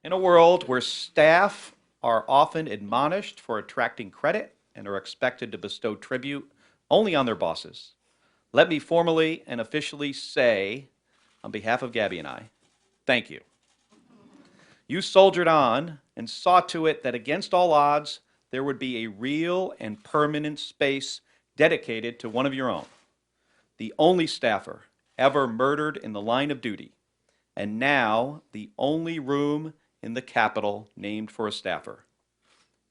In a world where staff are often admonished for attracting credit and are expected to bestow tribute only on their bosses, let me formally and officially say, on behalf of Gabby and I, thank you. You soldiered on and saw to it that against all odds, there would be a real and permanent space dedicated to one of your own, the only staffer ever murdered in the line of duty, and now the only room in the Capitol named for a staffer.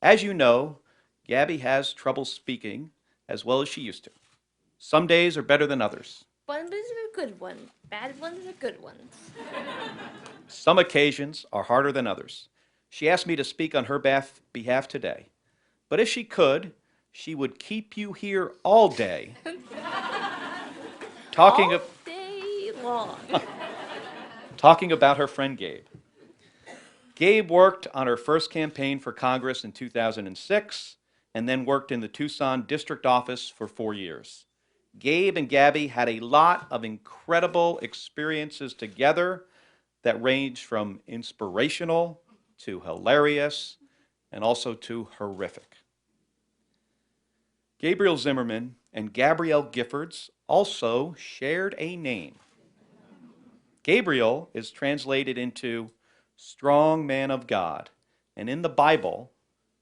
As you know, Gabby has trouble speaking as well as she used to. Some days are better than others. One is a good one. Bad ones are good ones. Some occasions are harder than others. She asked me to speak on her behalf today. But if she could, she would keep you here all day talking, All day long. talking about her friend Gabe. Gabe worked on her first campaign for Congress in 2006 and then worked in the Tucson district office for 4 years. Gabe and Gabby had a lot of incredible experiences together that ranged from inspirational to hilarious and also to horrific. Gabrielle Zimmerman and Gabrielle Giffords also shared a name. Gabriel is translated into strong man of God, and in the Bible,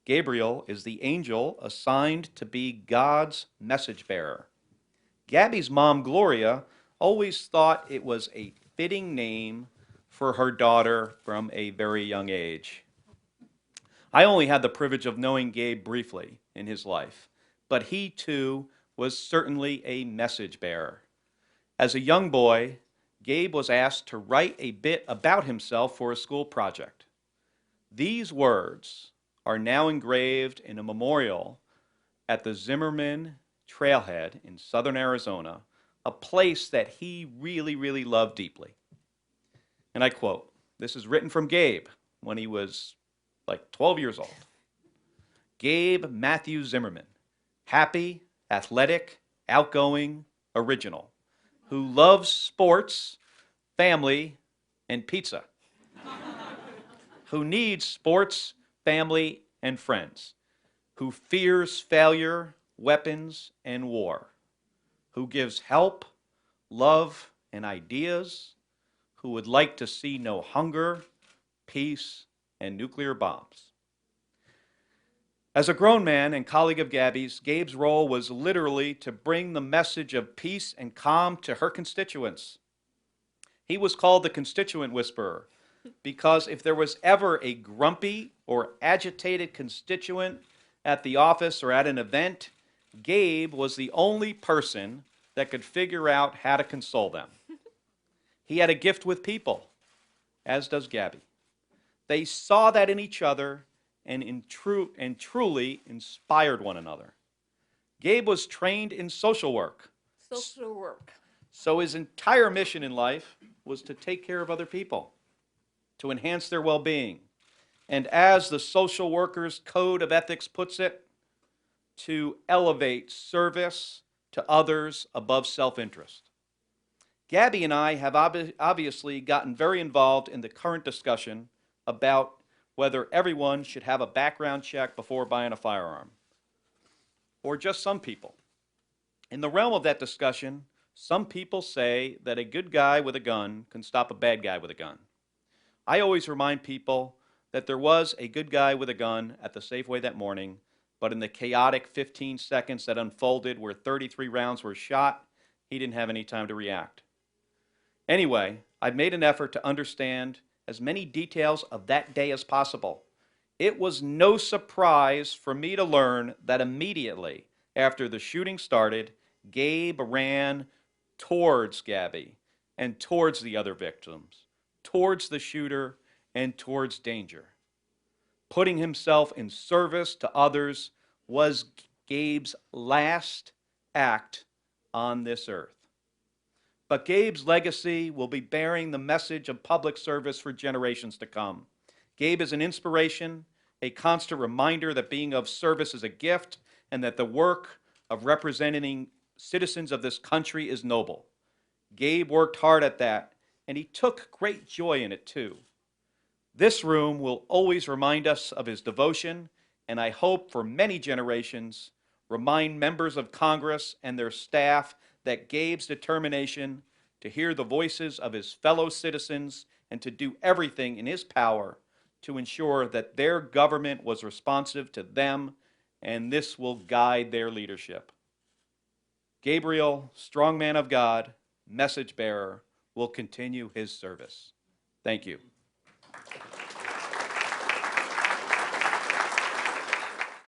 Gabriel is the angel assigned to be God's message bearer. Gabby's mom, Gloria, always thought it was a fitting name for her daughter from a very young age. I only had the privilege of knowing Gabe briefly in his life, but he too was certainly a message bearer. As a young boy, Gabe was asked to write a bit about himself for a school project. These words are now engraved in a memorial at the Zimmerman Trailhead in southern Arizona, a place that he really, really loved deeply. And I quote, this is written from Gabe when he was like 12 years old. Gabe Matthew Zimmerman, happy, athletic, outgoing, original, who loves sports, family, and pizza, who needs sports, family, and friends, who fears failure, weapons, and war, who gives help, love, and ideas, who would like to see no hunger, peace, and nuclear bombs. As a grown man and colleague of Gabby's, Gabe's role was literally to bring the message of peace and calm to her constituents. He was called the constituent whisperer because if there was ever a grumpy or agitated constituent at the office or at an event, Gabe was the only person that could figure out how to console them. He had a gift with people, as does Gabby. They saw that in each other and truly inspired one another. Gabe was trained in social work, Social work. so his entire mission in life was to take care of other people, to enhance their well being, and as the social worker's code of ethics puts it, to elevate service to others above self interest. Gabby and I have obviously gotten very involved in the current discussion about whether everyone should have a background check before buying a firearm, or just some people. In the realm of that discussion, some people say that a good guy with a gun can stop a bad guy with a gun. I always remind people that there was a good guy with a gun at the Safeway that morning, but in the chaotic 15 seconds that unfolded where 33 rounds were shot, he didn't have any time to react. Anyway, I've made an effort to understand as many details of that day as possible. It was no surprise for me to learn that immediately after the shooting started, Gabe ran towards Gabby and towards the other victims, towards the shooter and towards danger. Putting himself in service to others was Gabe's last act on this earth. But Gabe's legacy will be bearing the message of public service for generations to come. Gabe is an inspiration, a constant reminder that being of service is a gift and that the work of representing citizens of this country is noble. Gabe worked hard at that, and he took great joy in it too. This room will always remind us of his devotion, and I hope for many generations remind members of Congress and their staff that Gabe's determination to hear the voices of his fellow citizens and to do everything in his power to ensure that their government was responsive to them, and this will guide their leadership. Gabriel, strong man of God, message bearer, will continue his service. Thank you.